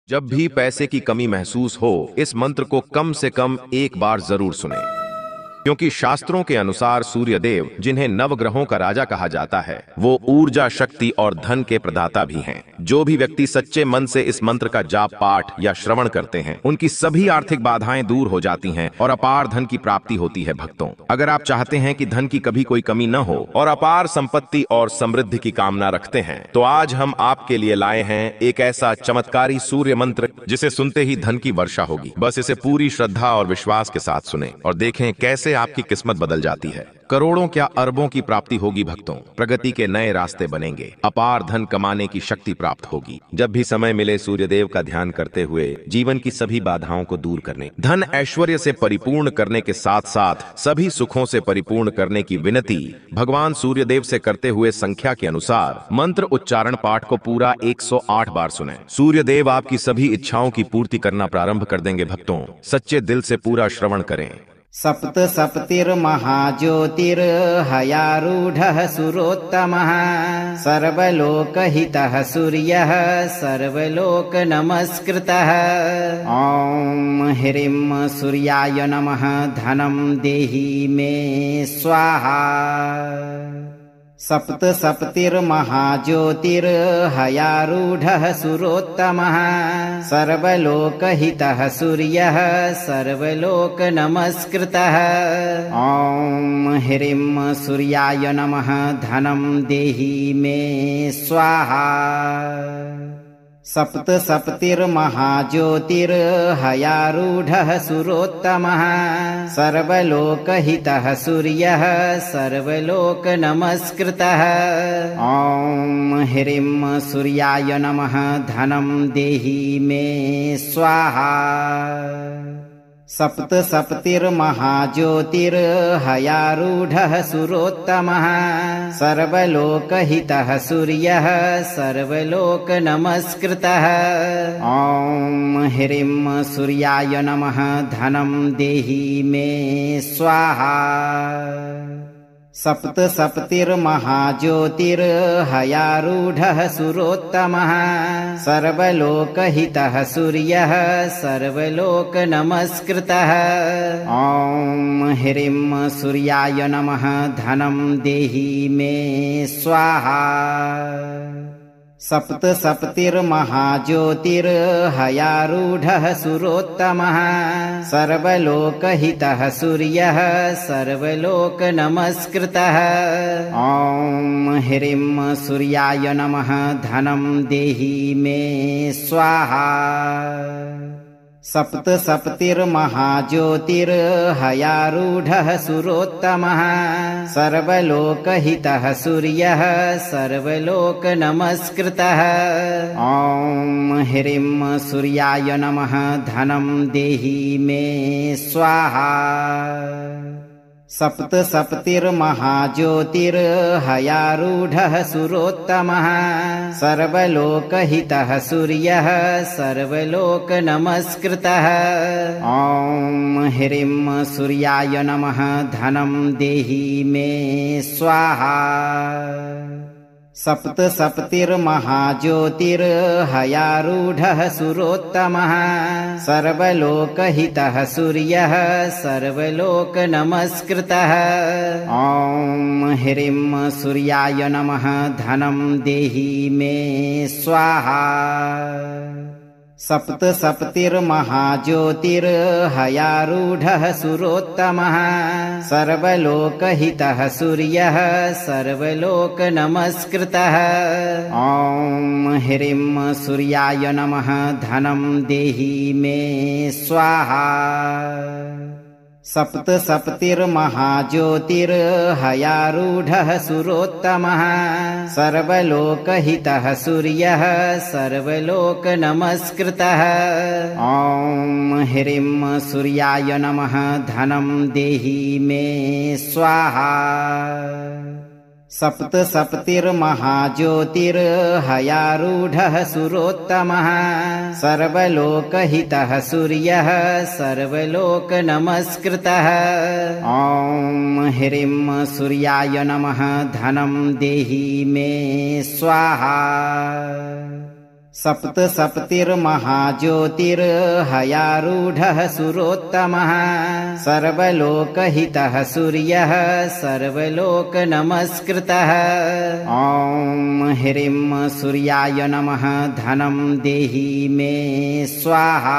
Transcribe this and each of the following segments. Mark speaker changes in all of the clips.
Speaker 1: जब भी पैसे की कमी महसूस हो, इस मंत्र को कम से कम एक बार जरूर सुने, क्योंकि शास्त्रों के अनुसार सूर्यदेव, जिन्हें नवग्रहों का राजा कहा जाता है, वो ऊर्जा, शक्ति और धन के प्रदाता भी हैं। जो भी व्यक्ति सच्चे मन से इस मंत्र का जाप, पाठ या श्रवण करते हैं, उनकी सभी आर्थिक बाधाएं दूर हो जाती हैं और अपार धन की प्राप्ति होती है। भक्तों, अगर आप चाहते हैं कि धन की कभी कोई कमी न हो और अपार संपत्ति और समृद्धि की कामना रखते हैं, तो आज हम आपके लिए लाए हैं एक ऐसा चमत्कारी सूर्य मंत्र जिसे सुनते ही धन की वर्षा होगी। बस इसे पूरी श्रद्धा और विश्वास के साथ सुने और देखें कैसे आपकी किस्मत बदल जाती है। करोड़ों क्या अरबों की प्राप्ति होगी भक्तों, प्रगति के नए रास्ते बनेंगे, अपार धन कमाने की शक्ति प्राप्त होगी। जब भी समय मिले सूर्यदेव का ध्यान करते हुए जीवन की सभी बाधाओं को दूर करने, धन ऐश्वर्य से परिपूर्ण करने के साथ साथ सभी सुखों से परिपूर्ण करने की विनती भगवान सूर्यदेव से करते हुए संख्या के अनुसार मंत्र उच्चारण पाठ को पूरा 108 बार सुने। सूर्यदेव आपकी सभी इच्छाओं की पूर्ति करना प्रारंभ कर देंगे। भक्तों, सच्चे दिल से पूरा श्रवण करें।
Speaker 2: सप्त सप्तिर्महाज्योतिर्हयारूढः सुरोत्तमः सर्वलोकहितः सूर्यः सर्वलोकनमस्कृतः। ॐ ह्रीं सूर्याय नमः। धनं देहि मे स्वाहा। सप्त सप्तिर्महाज्योतिर्हयारूढः सुरोत्तमः सर्वलोकहितः सूर्यः सर्वलोकनमस्कृतः। ॐ ह्रीं सूर्याय नमः। धनं देहि मे स्वाहा। सप्त सप्तिर्महाज्योतिर्हयारूढः सुरोत्तमः सर्वलोकहितः सूर्यः सर्वलोकनमस्कृतः। ॐ ह्रीं सूर्याय नमः। धनं देहि मे स्वाहा। सप्त सप्तिर्महाज्योतिर्हयारूढः सुरोत्तमः सर्वलोकहितः सूर्यः सर्वलोकनमस्कृतः। ॐ ह्रीं सूर्याय नमः। धनं देहि मे स्वाहा। सप्त सप्तिर्महाज्योतिर्हयारूढः सुरोत्तमः सर्वलोकहितः सूर्यः सर्वलोकनमस्कृतः। ॐ ह्रीं सूर्याय नमः। धनं देहि मे स्वाहा। सप्त सप्तिर्महाज्योतिर्हयारूढः सुरोत्तमः सर्वलोकहितः सूर्यः सर्वलोकनमस्कृतः। ॐ ह्रीं सूर्याय नमः। धनं देहि मे स्वाहा। सप्त सप्तिर्महाज्योतिर्हयारूढः सुरोत्तमः सर्वलोकहितः सूर्यः सर्वलोकनमस्कृतः। ॐ ह्रीं सूर्याय नमः। धनं देहि मे स्वाहा। सप्त सप्तिर्महाज्योतिर्हयारूढः सुरोत्तमः सर्वलोकहितः सूर्यः सर्वलोकनमस्कृतः। ॐ ह्रीं सूर्याय नमः। धनं देहि मे स्वाहा। सप्त सप्तिर्महाज्योतिर्हयारूढः सुरोत्तमः सर्वलोकहितः सूर्यः सर्वलोकनमस्कृतः। ॐ ह्रीं सूर्याय नमः। धनं देहि मे स्वाहा। सप्त सप्तिर्महाज्योतिर्हयारूढः सुरोत्तमः सर्वलोकहितः सूर्यः सर्वलोकनमस्कृतः। ॐ ह्रीं सूर्याय नमः। धनं देहि मे स्वाहा। सप्त सप्तिर्महाज्योतिर्हयारूढः सुरोत्तमः सर्वलोकहितः सूर्यः सर्वलोकनमस्कृतः। ॐ ह्रीं सूर्याय नमः। धनं देहि मे स्वाहा। सप्त सप्तिर्महाज्योतिर्हयारूढः सुरोत्तमः सर्वलोकहितः सूर्यः सर्वलोकनमस्कृतः। ॐ ह्रीं सूर्याय नमः। धनं देहि मे स्वाहा। सप्तसप्तिर्महाज्योतिर्हयारूढः सुरोत्तमः सर्वलोकहितः सूर्यः सर्वलोकनमस्कृतः ॐ ह्रीं सूर्याय नमः धनं देहि मे स्वाहा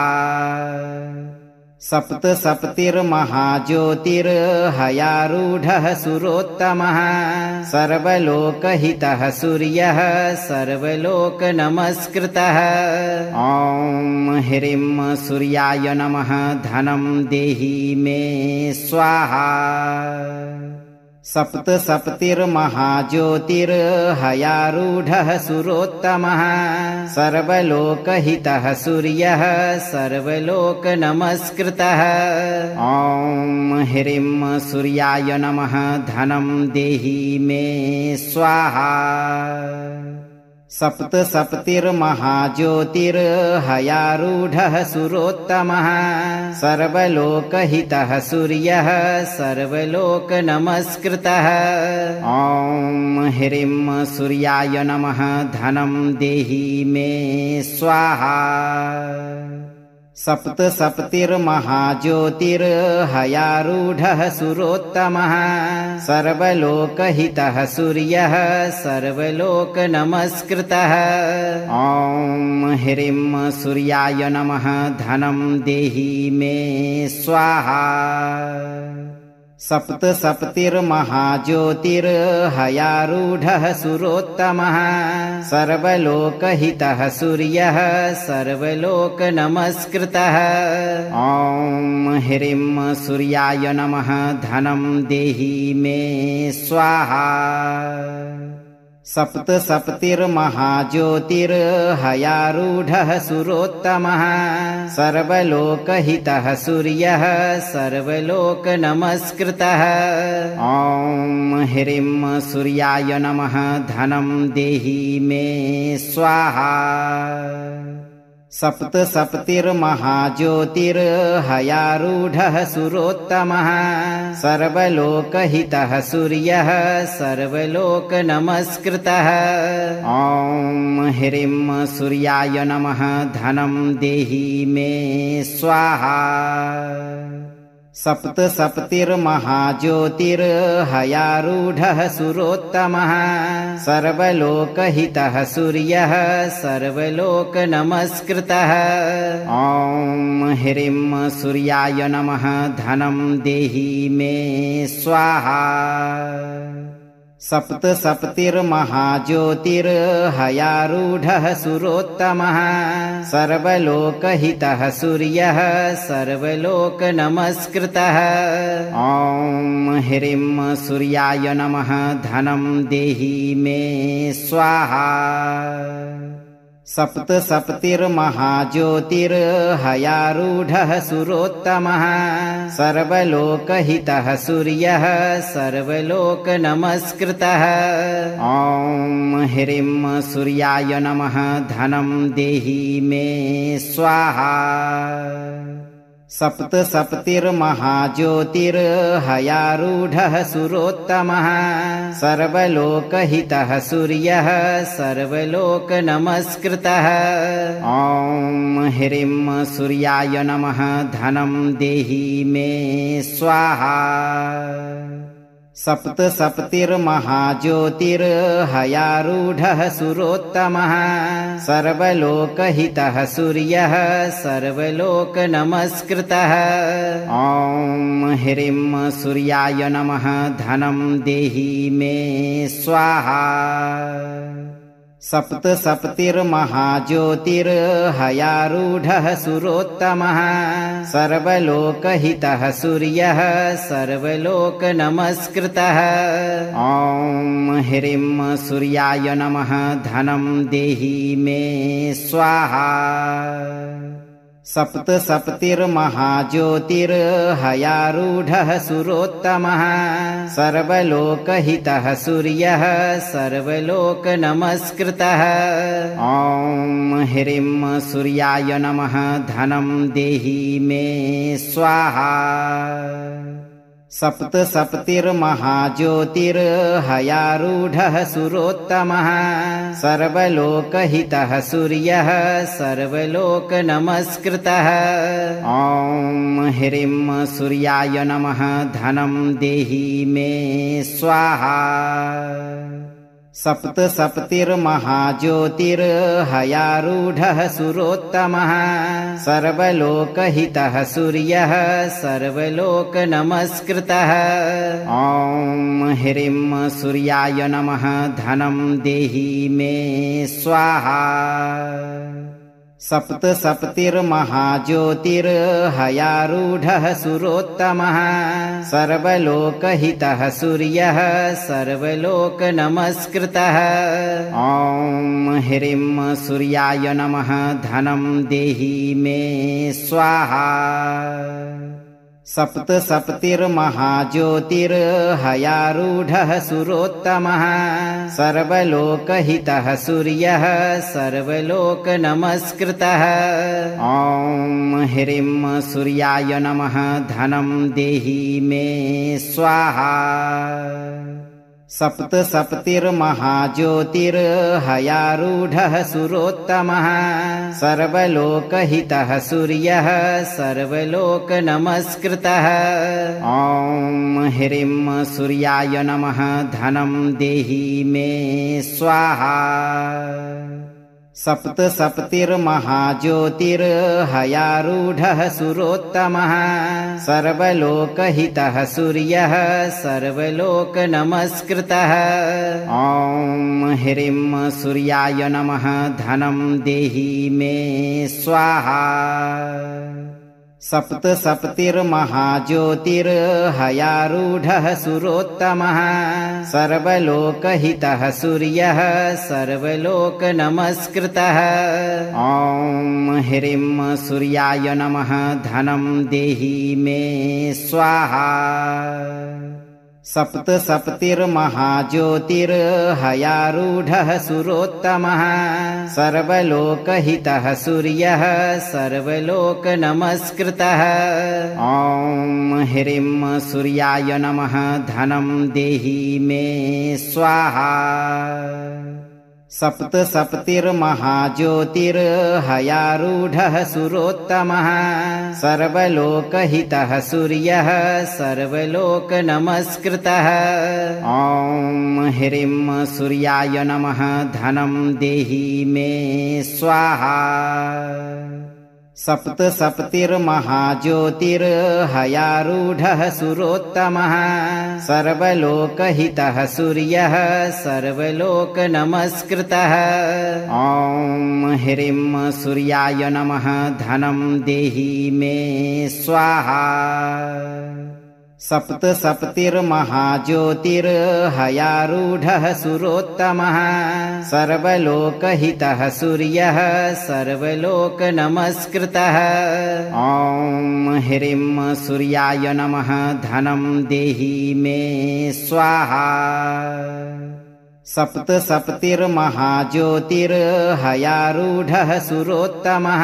Speaker 2: सप्तसप्तिर्महाज्योतिर्हयारूढः सुरोत्तमः सर्वलोकहितः सूर्यः सर्वलोकनमस्कृतः ॐ ह्रीं सूर्याय नमः धनं देहि मे स्वाहा सप्तसप्तिर्महाज्योतिर्हयारूढः सुरोत्तमः सर्वलोकहितः सूर्यः सर्वलोकनमस्कृतः ॐ ह्रीं सूर्याय नमः धनं देहि मे स्वाहा सप्तसप्तिर्महाज्योतिर्हयारूढः सुरोत्तमः सर्वलोकहितः सूर्यः सर्वलोकनमस्कृतः ॐ ह्रीं सूर्याय नमः धनं देहि मे स्वाहा सप्तसप्तिर्महाज्योतिर्हयारूढः सुरोत्तमः सर्वलोकहितः सूर्यः सर्वलोकनमस्कृतः ॐ ह्रीं सूर्याय नमः धनं देहि मे स्वाहा सप्तसप्तिर्महाज्योतिर्हयारूढः सुरोत्तमः सर्वलोकहितः सूर्यः सर्वलोकनमस्कृतः ॐ ह्रीं सूर्याय नमः धनं देहि मे स्वाहा सप्तसप्तिर्महाज्योतिर्हयारूढः सुरोत्तमः सर्वलोकहितः सूर्यः सर्वलोकनमस्कृतः ॐ ह्रीं सूर्याय नमः धनं देहि मे स्वाहा सप्तसप्तिर्महाज्योतिर्हयारूढः सुरोत्तमः सर्वलोकहितः सूर्यः सर्वलोकनमस्कृतः ॐ ह्रीं सूर्याय नमः धनं देहि मे स्वाहा सप्तसप्तिर्महाज्योतिर्हयारूढः सुरोत्तमः सर्वलोकहितः सूर्यः सर्वलोकनमस्कृतः ॐ ह्रीं सूर्याय नमः धनं देहि मे स्वाहा सप्तसप्तिर्महाज्योतिर्हयारूढः सुरोत्तमः सर्वलोकहितः सूर्यः सर्वलोकनमस्कृतः ॐ ह्रीं सूर्याय नमः धनं देहि मे स्वाहा सप्तसप्तिर्महाज्योतिर्हयारूढः सुरोत्तमः सर्वलोकहितः सूर्यः सर्वलोकनमस्कृतः ॐ ह्रीं सूर्याय नमः धनं देहि मे स्वाहा सप्तसप्तिर्महाज्योतिर्हयारूढः सुरोत्तमः सर्वलोकहितः सूर्यः सर्वलोकनमस्कृतः ॐ ह्रीं सूर्याय नमः धनं देहि मे स्वाहा सप्तसप्तिर्महाज्योतिर्हयारूढः सुरोत्तमः सर्वलोकहितः सूर्यः सर्वलोकनमस्कृतः ॐ ह्रीं सूर्याय नमः धनं देहि मे स्वाहा सप्तसप्तिर्महाज्योतिर्हयारूढः सुरोत्तमः सर्वलोकहितः सूर्यः सर्वलोकनमस्कृतः ॐ ह्रीं सूर्याय नमः धनं देहि मे स्वाहा सप्तसप्तिर्महाज्योतिर्हयारूढः सुरोत्तमः सर्वलोकहितः सूर्यः सर्वलोकनमस्कृतः ॐ ह्रीं सूर्याय नमः धनं देहि मे स्वाहा सप्तसप्तिर्महाज्योतिर्हयारूढः सुरोत्तमः सर्वलोकहितः सूर्यः सर्वलोकनमस्कृतः ॐ ह्रीं सूर्याय नमः धनं देहि मे स्वाहा सप्तसप्तिर्महाज्योतिर्हयारूढः सुरोत्तमः सर्वलोकहितः सूर्यः सर्वलोकनमस्कृतः ॐ ह्रीं सूर्याय नमः धनं देहि मे स्वाहा सप्तसप्तिर्महाज्योतिर्हयारूढः सुरोत्तमः सर्वलोकहितः सूर्यः सर्वलोकनमस्कृतः ॐ ह्रीं सूर्याय नमः धनं देहि मे स्वाहा सप्तसप्तिर्महाज्योतिर्हयारूढः सुरोत्तमः सर्वलोकहितः सूर्यः सर्वलोकनमस्कृतः ॐ ह्रीं सूर्याय नमः धनं देहि मे स्वाहा सप्तसप्तिर्महाज्योतिर्हयारूढः सुरोत्तमः सर्वलोकहितः सूर्यः सर्वलोकनमस्कृतः ॐ ह्रीं सूर्याय नमः धनं देहि मे स्वाहा सप्तसप्तिर्महाज्योतिर्हयारूढः सुरोत्तमः सर्वलोकहितः सूर्यः सर्वलोकनमस्कृतः ॐ ह्रीं सूर्याय नमः धनं देहि मे स्वाहा सप्तसप्तिर्महाज्योतिर्हयारूढः सुरोत्तमः सर्वलोकहितः सूर्यः सर्वलोकनमस्कृतः ॐ ह्रीं सूर्याय नमः धनं देहि मे स्वाहा सप्तसप्तिर्महाज्योतिर्हयारूढः सुरोत्तमः सर्वलोकहितः सूर्यः सर्वलोकनमस्कृतः ॐ ह्रीं सूर्याय नमः धनं देहि मे स्वाहा सप्तसप्तिर्महाज्योतिर्हयारूढः सुरोत्तमः सर्वलोकहितः सूर्यः सर्वलोकनमस्कृतः ॐ ह्रीं सूर्याय नमः धनं देहि मे स्वाहा सप्तसप्तिर्महाज्योतिर्हयारूढः सुरोत्तमः सर्वलोकहितः सूर्यः सर्वलोकनमस्कृतः ॐ ह्रीं सूर्याय नमः धनं देहि मे स्वाहा सप्तसप्तिर्महाज्योतिर्हयारूढः सुरोत्तमः सर्वलोकहितः सूर्यः सर्वलोकनमस्कृतः ॐ ह्रीं सूर्याय नमः धनं देहि मे स्वाहा सप्तसप्तिर्महाज्योतिर्हयारूढः सुरोत्तमः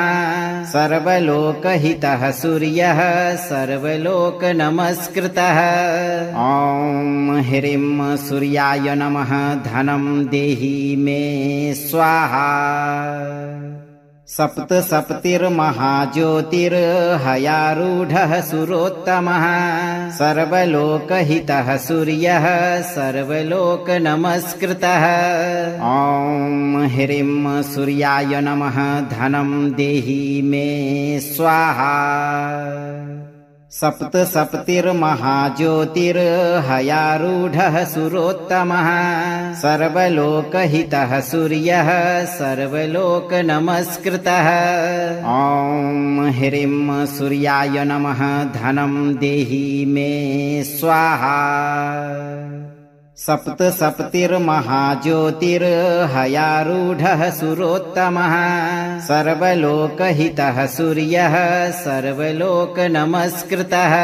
Speaker 2: सर्वलोकहितः सूर्यः सर्वलोकनमस्कृतः ॐ ह्रीं सूर्याय नमः धनं देहि मे स्वाहा सप्तसप्तिर्महाज्योतिर्हयारूढः सुरोत्तमः सर्वलोकहितः सूर्यः सर्वलोकनमस्कृतः ॐ ह्रीं सूर्याय नमः धनं देहि मे स्वाहा सप्तसप्तिर्महाज्योतिर्हयारूढः सुरोत्तमः सर्वलोकहितः सूर्यः सर्वलोकनमस्कृतः ॐ ह्रीं सूर्याय नमः धनं देहि मे स्वाहा सप्तसप्तिर्महाज्योतिर्हयारूढः सुरोत्तमः सर्वलोकहितः सूर्यः सर्वलोकनमस्कृतः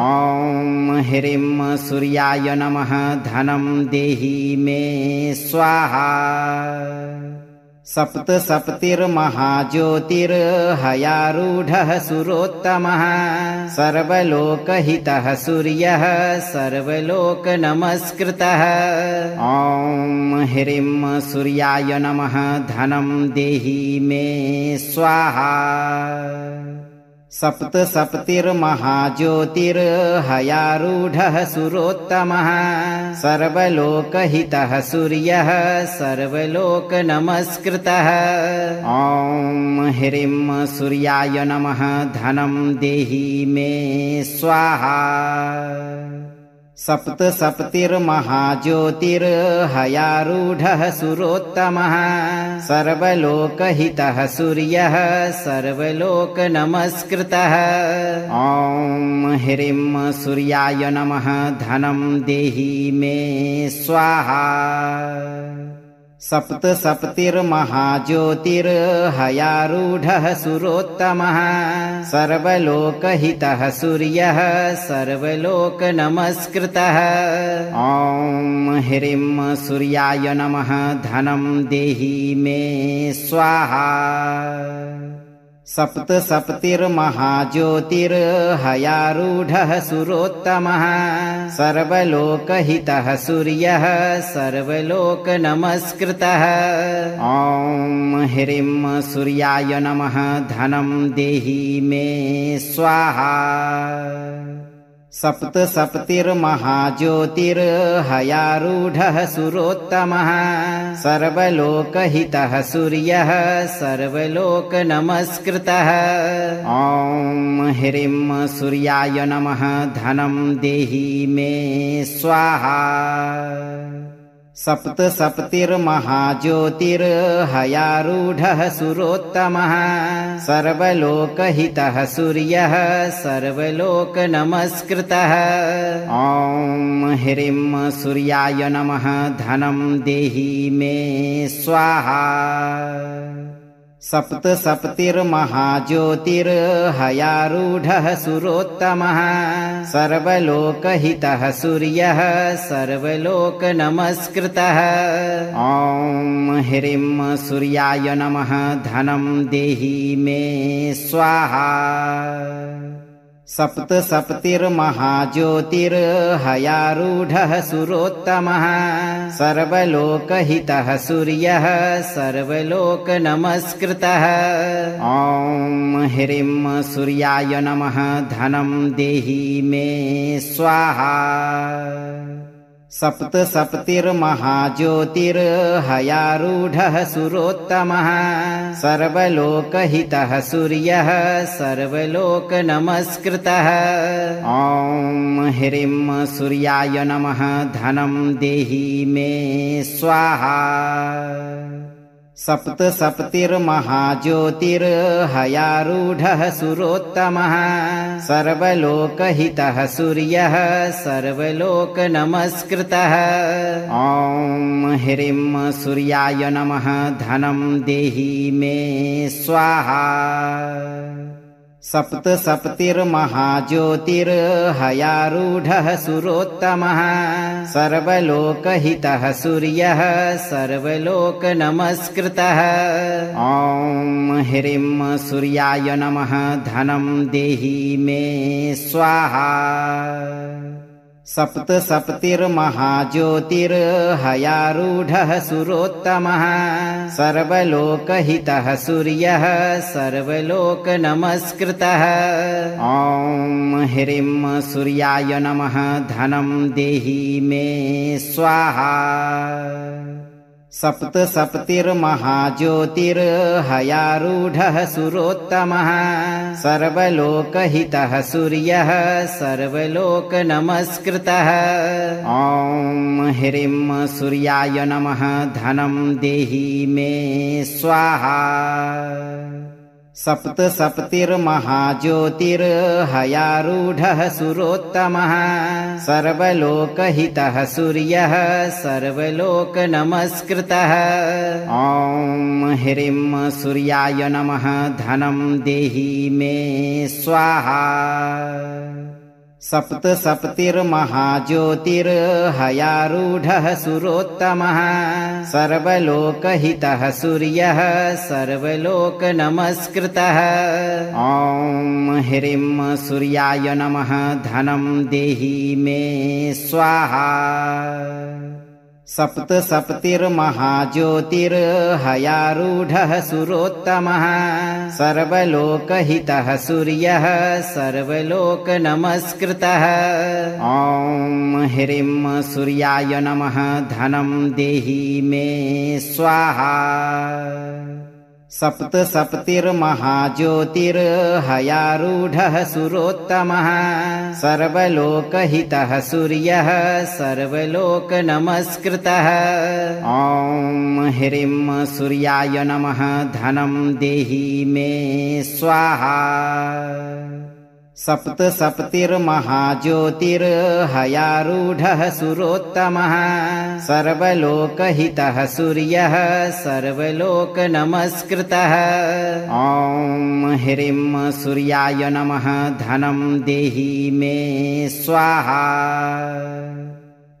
Speaker 2: ॐ ह्रीं सूर्याय नमः धनं देहि मे स्वाहा सप्तसप्तिर्महाज्योतिर्हयारूढः सुरोत्तमः सर्वलोकहितः सूर्यः सर्वलोकनमस्कृतः ॐ ह्रीं सूर्याय नमः धनं देहि मे स्वाहा सप्तसप्तिर्महाज्योतिर्हयारूढः सुरोत्तमः सर्वलोकहितः सूर्यः सर्वलोकनमस्कृतः ॐ ह्रीं सूर्याय नमः धनं देहि मे स्वाहा सप्तसप्तिर्महाज्योतिर्हयारूढः सुरोत्तमः सर्वलोकहितः सूर्यः सर्वलोकनमस्कृतः ॐ ह्रीं सूर्याय नमः धनं देहि मे स्वाहा सप्तसप्तिर्महाज्योतिर्हयारूढः सुरोत्तमः सर्वलोकहितः सूर्यः सर्वलोकनमस्कृतः ॐ ह्रीं सूर्याय नमः धनं देहि मे स्वाहा सप्तसप्तिर्महाज्योतिर्हयारूढः सुरोत्तमः सर्वलोकहितः सूर्यः सर्वलोकनमस्कृतः ॐ ह्रीं सूर्याय नमः धनं देहि मे स्वाहा सप्तसप्तिर्महाज्योतिर्हयारूढः सुरोत्तमः सर्वलोकहितः सूर्यः सर्वलोकनमस्कृतः ॐ ह्रीं सूर्याय नमः धनं देहि मे स्वाहा सप्तसप्तिर्महाज्योतिर्हयारूढः सुरोत्तमः सर्वलोकहितः सूर्यः सर्वलोकनमस्कृतः ॐ ह्रीं सूर्याय नमः धनं देहि मे स्वाहा सप्तसप्तिर्महाज्योतिर्हयारूढः सुरोत्तमः सर्वलोकहितः सूर्यः सर्वलोकनमस्कृतः ॐ ह्रीं सूर्याय नमः धनं देहि मे स्वाहा सप्तसप्तिर्महाज्योतिर्हयारूढः सुरोत्तमः सर्वलोकहितः सूर्यः सर्वलोकनमस्कृतः ॐ ह्रीं सूर्याय नमः धनं देहि मे स्वाहा सप्तसप्तिर्महाज्योतिर्हयारूढः सुरोत्तमः सर्वलोकहितः सूर्यः सर्वलोकनमस्कृतः ॐ ह्रीं सूर्याय नमः धनं देहि मे स्वाहा सप्तसप्तिर्महाज्योतिर्हयारूढः सुरोत्तमः सर्वलोकहितः सूर्यः सर्वलोकनमस्कृतः ॐ ह्रीं सूर्याय नमः धनं देहि मे स्वाहा सप्तसप्तिर्महाज्योतिर्हयारूढः सुरोत्तमः सर्वलोकहितः सूर्यः सर्वलोकनमस्कृतः ॐ ह्रीं सूर्याय नमः धनं देहि मे स्वाहा सप्तसप्तिर्महाज्योतिर्हयारूढः सुरोत्तमः सर्वलोकहितः सूर्यः सर्वलोकनमस्कृतः ॐ ह्रीं सूर्याय नमः धनं देहि मे स्वाहा सप्तसप्तिर्महाज्योतिर्हयारूढः सुरोत्तमः सर्वलोकहितः सूर्यः सर्वलोकनमस्कृतः ॐ ह्रीं सूर्याय नमः धनं देहि मे स्वाहा सप्तसप्तिर्महाज्योतिर्हयारूढः सुरोत्तमः सर्वलोकहितः सूर्यः सर्वलोकनमस्कृतः ॐ ह्रीं सूर्याय नमः धनं देहि मे स्वाहा सप्तसप्तिर्महाज्योतिर्हयारूढः सुरोत्तमः सर्वलोकहितः सूर्यः सर्वलोकनमस्कृतः ॐ ह्रीं सूर्याय नमः धनं देहि मे स्वाहा सप्तसप्तिर्महाज्योतिर्हयारूढः सुरोत्तमः सर्वलोकहितः सूर्यः सर्वलोकनमस्कृतः ॐ ह्रीं सूर्याय नमः धनं देहि मे स्वाहा सप्तसप्तिर्महाज्योतिर्हयारूढः सुरोत्तमः सर्वलोकहितः सूर्यः सर्वलोकनमस्कृतः ॐ ह्रीं सूर्याय नमः धनं देहि मे स्वाहा सप्तसप्तिर्महाज्योतिर्हयारूढः सुरोत्तमः सर्वलोकहितः सूर्यः सर्वलोकनमस्कृतः ॐ ह्रीं सूर्याय नमः धनं देहि मे स्वाहा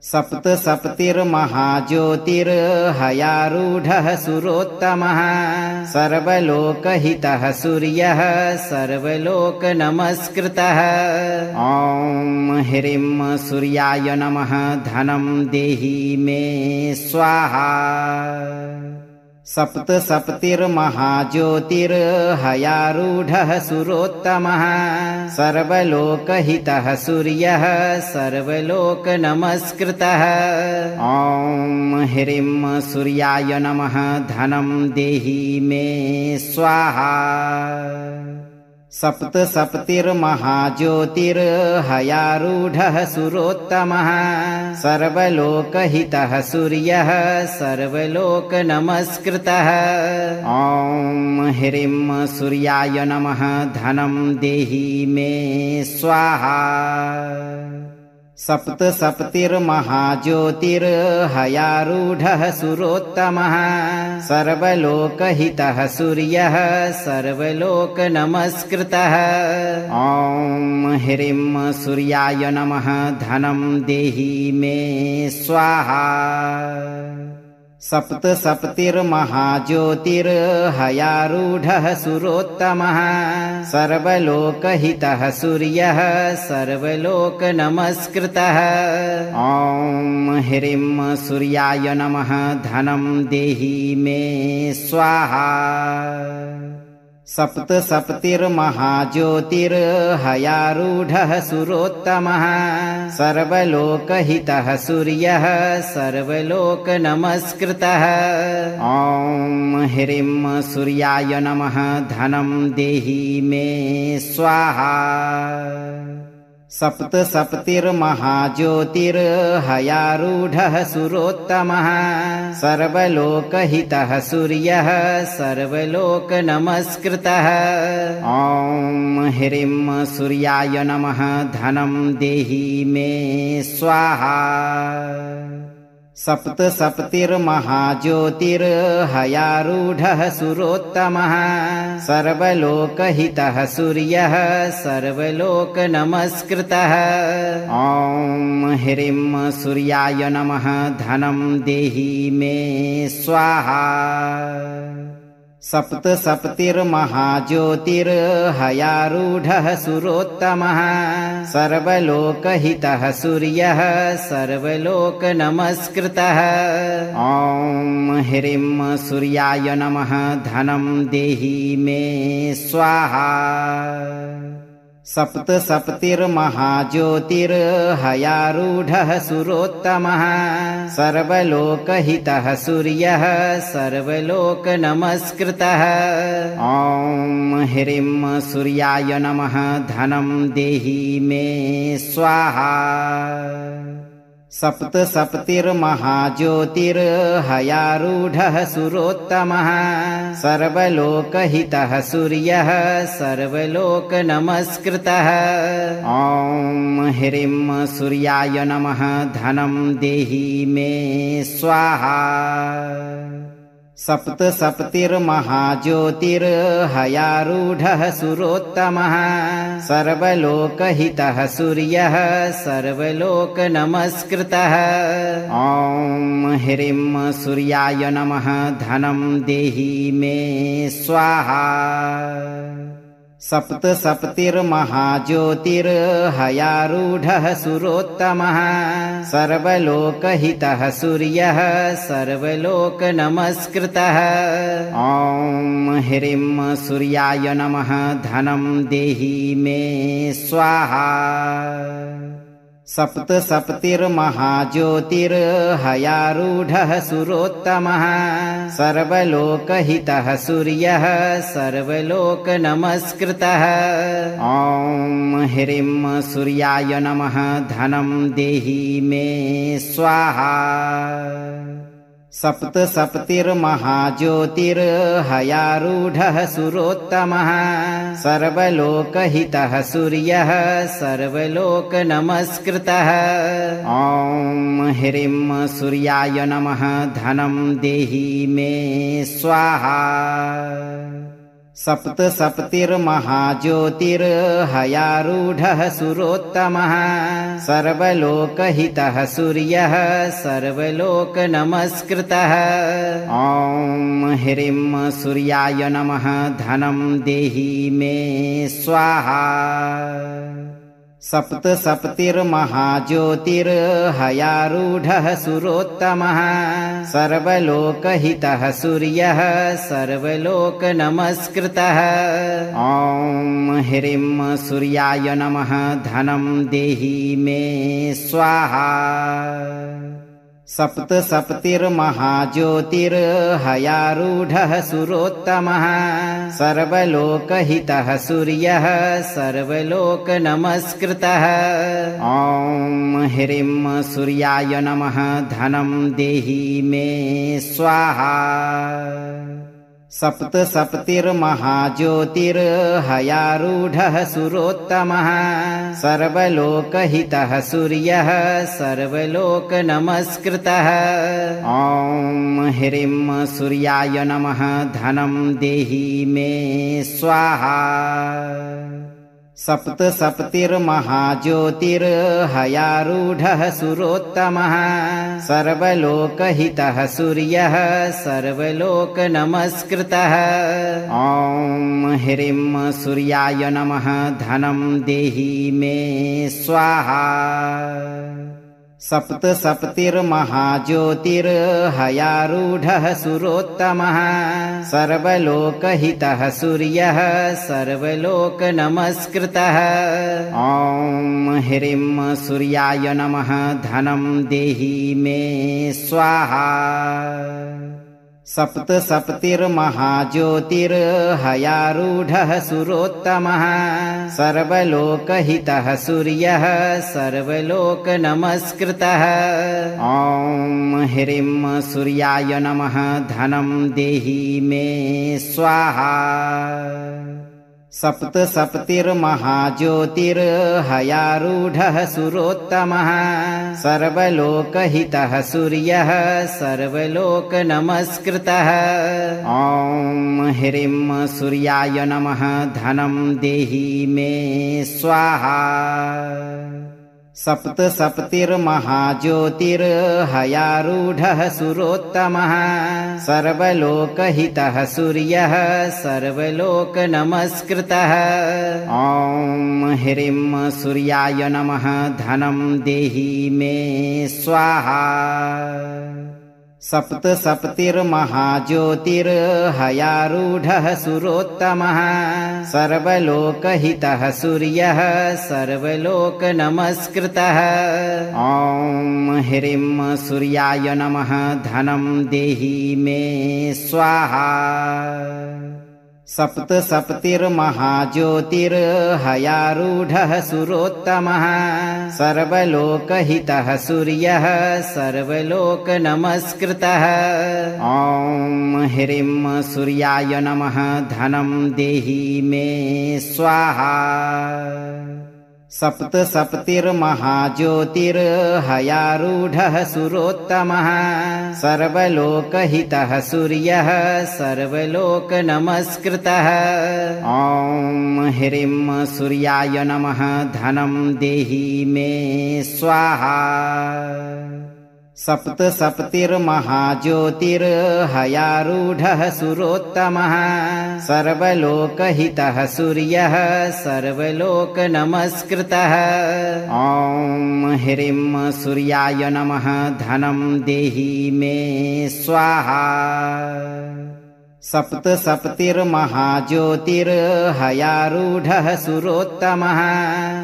Speaker 2: सप्तसप्तिर्महाज्योतिर्हयारूढः सुरोत्तमः सर्वलोकहितः सूर्यः सर्वलोकनमस्कृतः ॐ ह्रीं सूर्याय नमः धनं देहि मे स्वाहा सप्तसप्तिर्महाज्योतिर्हयारूढः सुरोत्तमः सर्वलोकहितः सूर्यः सर्वलोकनमस्कृतः ॐ ह्रीं सूर्याय नमः धनं देहि मे स्वाहा सप्तसप्तिर्महाज्योतिर्हयारूढः सुरोत्तमः सर्वलोकहितः सूर्यः सर्वलोकनमस्कृतः ॐ ह्रीं सूर्याय नमः धनं देहि मे स्वाहा सप्तसप्तिर्महाज्योतिर्हयारूढः सुरोत्तमः सर्वलोकहितः सूर्यः सर्वलोकनमस्कृतः ॐ ह्रीं सूर्याय नमः धनं देहि मे स्वाहा सप्तसप्तिर्महाज्योतिर्हयारूढः सुरोत्तमः सर्वलोकहितः सूर्यः सर्वलोकनमस्कृतः ॐ ह्रीं सूर्याय नमः धनं देहि मे स्वाहा सप्तसप्तिर्महाज्योतिर्हयारूढः सुरोत्तमः सर्वलोकहितः सूर्यः सर्वलोकनमस्कृतः ॐ ह्रीं सूर्याय नमः धनं देहि मे स्वाहा सप्तसप्तिर्महाज्योतिर्हयारूढः सुरोत्तमः सर्वलोकहितः सूर्यः सर्वलोकनमस्कृतः ॐ ह्रीं सूर्याय नमः धनं देहि मे स्वाहा सप्तसप्तिर्महाज्योतिर्हयारूढः सुरोत्तमः सर्वलोकहितः सूर्यः सर्वलोकनमस्कृतः ॐ ह्रीं सूर्याय नमः धनं देहि मे स्वाहा सप्तसप्तिर्महाज्योतिर्हयारूढः सुरोत्तमः सर्वलोकहितः सूर्यः सर्वलोकनमस्कृतः ॐ ह्रीं सूर्याय नमः धनं देहि मे स्वाहा सप्तसप्तिर्महाज्योतिर्हयारूढः सुरोत्तमः सर्वलोकहितः सूर्यः सर्वलोकनमस्कृतः ॐ ह्रीं सूर्याय नमः धनं देहि मे स्वाहा सप्तसप्तिर्महाज्योतिर्हयारूढः सुरोत्तमः सर्वलोकहितः सूर्यः सर्वलोकनमस्कृतः ॐ ह्रीं सूर्याय नमः धनं देहि मे स्वाहा सप्त सप्तिर्महाज्योतिर्हयारूढः सुरोत्तमः सर्वलोकहितः सूर्यः सर्वलोकनमस्कृतः ॐ ह्रीं सूर्याय नमः धनं देहि मे स्वाहा सप्त सप्तिर्महाज्योतिर्हयारूढः सुरोत्तमः सर्वलोकहितः सूर्यः सर्वलोकनमस्कृतः ॐ ह्रीं सूर्याय नमः धनं देहि मे स्वाहा सप्त सप्तिर्महाज्योतिर्हयारूढः सुरोत्तमः सर्वलोकहितः सूर्यः सर्वलोकनमस्कृतः ॐ ह्रीं सूर्याय नमः धनं देहि मे स्वाहा सप्त सप्तिर्महाज्योतिर्हयारूढः सुरोत्तमः सर्वलोकहितः सूर्यः सर्वलोकनमस्कृतः ॐ ह्रीं सूर्याय नमः धनं देहि मे स्वाहा सप्त सप्तिर्महाज्योतिर्हयारूढः सुरोत्तमः सर्वलोकहितः सूर्यः सर्वलोकनमस्कृतः ॐ ह्रीं सूर्याय नमः धनं देहि मे स्वाहा सप्त सप्तिर्महाज्योतिर्हयारूढः सुरोत्तमः सर्वलोकहितः सूर्यः सर्वलोकनमस्कृतः ॐ ह्रीं सूर्याय नमः धनं देहि मे स्वाहा सप्त सप्तिर्महाज्योतिर्हयारूढः सुरोत्तमः सर्वलोकहितः सूर्यः सर्वलोकनमस्कृतः ॐ ह्रीं सूर्याय नमः धनं देहि मे स्वाहा सप्त सप्तिर्महाज्योतिर्हयारूढः सुरोत्तमः सर्वलोकहितः सूर्यः सर्वलोकनमस्कृतः ॐ ह्रीं सूर्याय नमः धनं देहि मे स्वाहा सप्त सप्तिर्महाज्योतिर्हयारूढः सुरोत्तमः सर्वलोकहितः सूर्यः सर्वलोकनमस्कृतः ॐ ह्रीं सूर्याय नमः धनं देहि मे स्वाहा सप्त सप्तिर्महाज्योतिर्हयारूढः सुरोत्तमः सर्वलोकहितः सूर्यः सर्वलोकनमस्कृतः ॐ ह्रीं सूर्याय नमः धनं देहि मे स्वाहा सप्त सप्तिर्महाज्योतिर्हयारूढः सुरोत्तमः सर्वलोकहितः सूर्यः सर्वलोकनमस्कृतः ॐ ह्रीं सूर्याय नमः धनं देहि मे स्वाहा सप्त सप्तिर्महाज्योतिर्हयारूढः सुरोत्तमः सर्वलोकहितः सूर्यः सर्वलोकनमस्कृतः ॐ ह्रीं सूर्याय नमः धनं देहि मे स्वाहा सप्त सप्तिर्महाज्योतिर्हयारूढः सुरोत्तमः सर्वलोकहितः सूर्यः सर्वलोकनमस्कृतः ॐ ह्रीं सूर्याय नमः धनं देहि मे स्वाहा सप्त सप्तिर्महाज्योतिर्हयारूढः सुरोत्तमः सर्वलोकहितः सूर्यः सर्वलोकनमस्कृतः ॐ ह्रीं सूर्याय नमः धनं देहि मे स्वाहा सप्त सप्तिर्महाज्योतिर्हयारूढः सुरोत्तमः सर्वलोकहितः सूर्यः सर्वलोकनमस्कृतः ॐ ह्रीं सूर्याय नमः धनं देहि मे स्वाहा सप्तसप्तिर्महाज्योतिर्हयारूढः सुरोत्तमः सर्वलोकहितः सूर्यः सर्वलोकनमस्कृतः ॐ ह्रीं सूर्याय नमः धनं देहि मे स्वाहा सप्तसप्तिर्महाज्योतिर्हयारूढः सुरोत्तमः सर्वलोकहितः सूर्यः सर्वलोकनमस्कृतः ॐ ह्रीं सूर्याय नमः धनं देहि मे स्वाहा सप्तसप्तिर्महाज्योतिर्हयारूढः सुरोत्तमः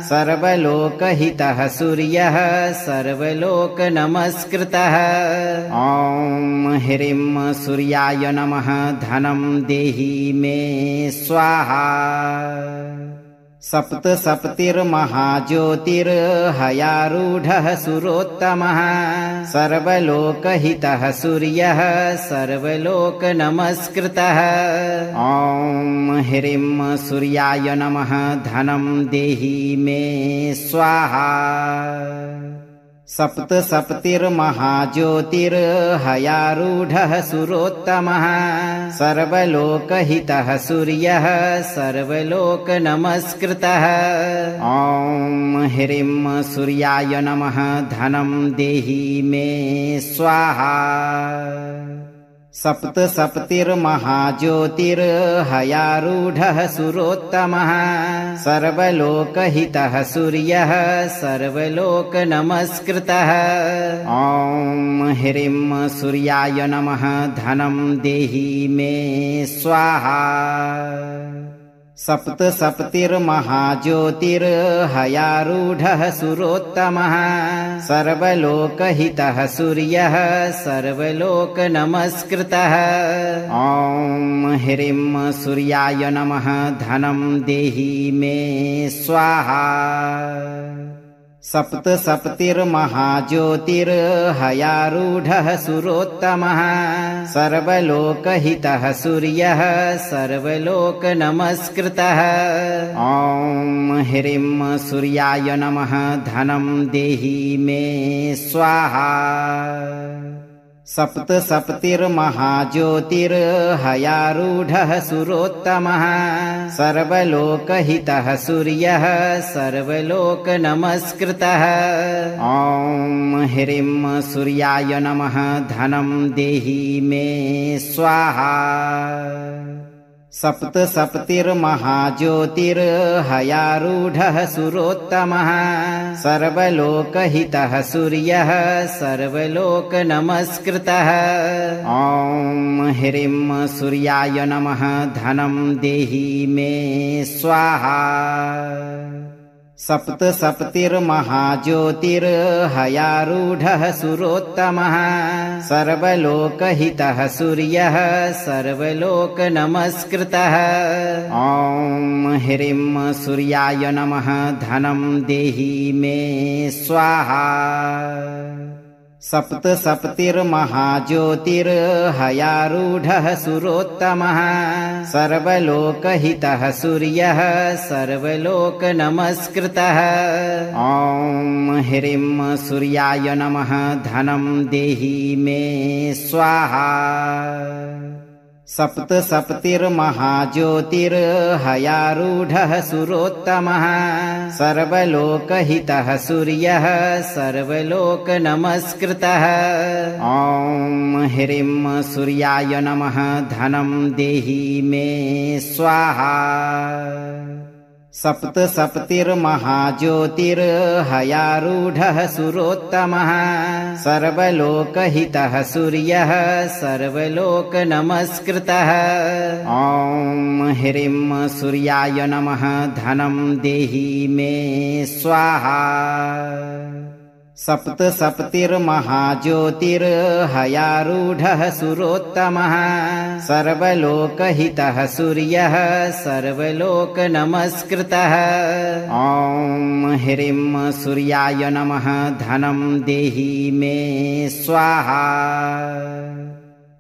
Speaker 2: सर्वलोकहितः सूर्यः सर्वलोकनमस्कृतः ॐ ह्रीं सूर्याय नमः धनं देहि मे स्वाहा सप्तसप्तिर्महाज्योतिर्हयारूढः सुरोत्तमः सर्वलोकहितः सूर्यः सर्वलोकनमस्कृतः ॐ ह्रीं सूर्याय नमः धनं देहि मे स्वाहा सप्तसप्तिर्महाज्योतिर्हयारूढः सुरोत्तमः सर्वलोकहितः सूर्यः सर्वलोकनमस्कृतः ॐ ह्रीं सूर्याय नमः धनं देहि मे स्वाहा सप्तसप्तिर्महाज्योतिर्हयारूढः सुरोत्तमः सर्वलोकहितः सूर्यः सर्वलोकनमस्कृतः ॐ ह्रीं सूर्याय नमः धनं देहि मे स्वाहा सप्तसप्तिर्महाज्योतिर्हयारूढः सुरोत्तमः सर्वलोकहितः सूर्यः सर्वलोकनमस्कृतः ॐ ह्रीं सूर्याय नमः धनं देहि मे स्वाहा सप्तसप्तिर्महाज्योतिर्हयारूढः सुरोत्तमः सर्वलोकहितः सूर्यः सर्वलोकनमस्कृतः ॐ ह्रीं सूर्याय नमः धनं देहि मे स्वाहा सप्तसप्तिर्महाज्योतिर्हयारूढः सुरोत्तमः सर्वलोकहितः सूर्यः सर्वलोकनमस्कृतः ॐ ह्रीं सूर्याय नमः धनं देहि मे स्वाहा सप्तसप्तिर्महाज्योतिर्हयारूढः सुरोत्तमः सर्वलोकहितः सूर्यः सर्वलोकनमस्कृतः ॐ ह्रीं सूर्याय नमः धनं देहि मे स्वाहा सप्तसप्तिर्महाज्योतिर्हयारूढः सुरोत्तमः सर्वलोकहितः सूर्यः सर्वलोकनमस्कृतः ॐ ह्रीं सूर्याय नमः धनं देहि मे स्वाहा सप्तसप्तिर्महाज्योतिर्हयारूढः सुरोत्तमः सर्वलोकहितः सूर्यः सर्वलोकनमस्कृतः ॐ ह्रीं सूर्याय नमः धनं देहि मे स्वाहा सप्तसप्तिर्महाज्योतिर्हयारूढः सुरोत्तमः सर्वलोकहितः सूर्यः सर्वलोकनमस्कृतः ॐ ह्रीं सूर्याय नमः धनं देहि मे स्वाहा सप्तसप्तिर्महाज्योतिर्हयारूढः सुरोत्तमः सर्वलोकहितः सूर्यः सर्वलोकनमस्कृतः ॐ ह्रीं सूर्याय नमः धनं देहि मे स्वाहा सप्तसप्तिर्महाज्योतिर्हयारूढः सुरोत्तमः सर्वलोकहितः सूर्यः सर्वलोकनमस्कृतः ॐ ह्रीं सूर्याय नमः धनं देहि मे स्वाहा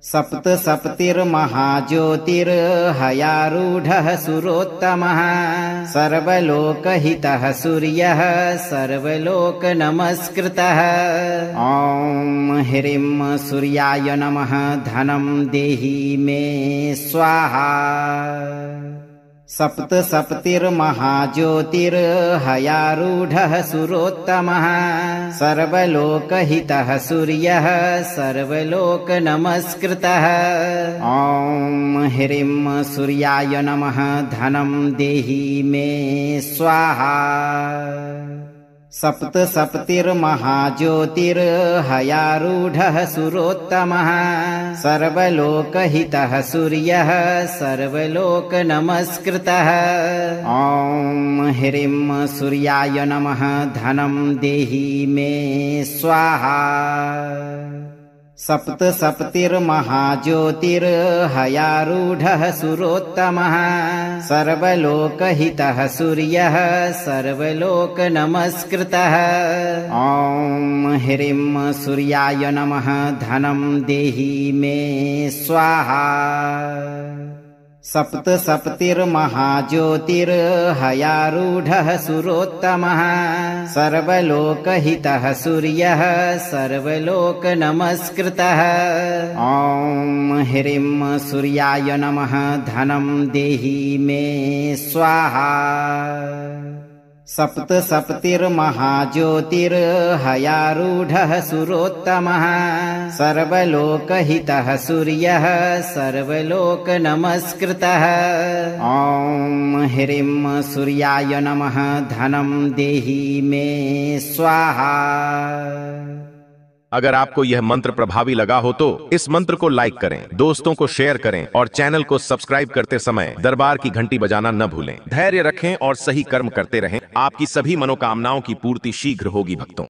Speaker 2: सप्त सप्तिर्महाज्योतिर्हयारूढः सुरोत्तमः सर्वलोकहितः सूर्यः सर्वलोकनमस्कृतः ॐ ह्रीं सूर्याय नमः धनं देहि मे स्वाहा सप्त सप्तिर्महाज्योतिर्हयारूढः सुरोत्तमः सर्वलोकहितः सूर्यः सर्वलोकनमस्कृतः ॐ ह्रीं सूर्याय नमः धनं देहि मे स्वाहा सप्त सप्तिर्महाज्योतिर्हयारूढः सुरोत्तमः सर्वलोकहितः सूर्यः सर्वलोकनमस्कृतः ॐ ह्रीं सूर्याय नमः धनं देहि मे स्वाहा सप्त सप्तिर्महाज्योतिर्हयारूढः सुरोत्तमः सर्वलोकहितः सूर्यः सर्वलोकनमस्कृतः ॐ ह्रीं सूर्याय नमः धनं देहि मे स्वाहा सप्त सप्तिर्महाज्योतिर्हयारूढः सुरोत्तमः सर्वलोकहितः सूर्यः सर्वलोकनमस्कृतः ॐ ह्रीं सूर्याय नमः धनं देहि मे स्वाहा सप्त सप्तिर्महाज्योतिर्हयारूढः सुरोत्तमः सर्वलोकहितः सूर्यः सर्वलोकनमस्कृतः ॐ ह्रीं सूर्याय नमः धनं देहि मे स्वाहा
Speaker 1: अगर आपको यह मंत्र प्रभावी लगा हो तो इस मंत्र को लाइक करें, दोस्तों को शेयर करें और चैनल को सब्सक्राइब करते समय दरबार की घंटी बजाना न भूलें। धैर्य रखें और सही कर्म करते रहें। आपकी सभी मनोकामनाओं की पूर्ति शीघ्र होगी भक्तों।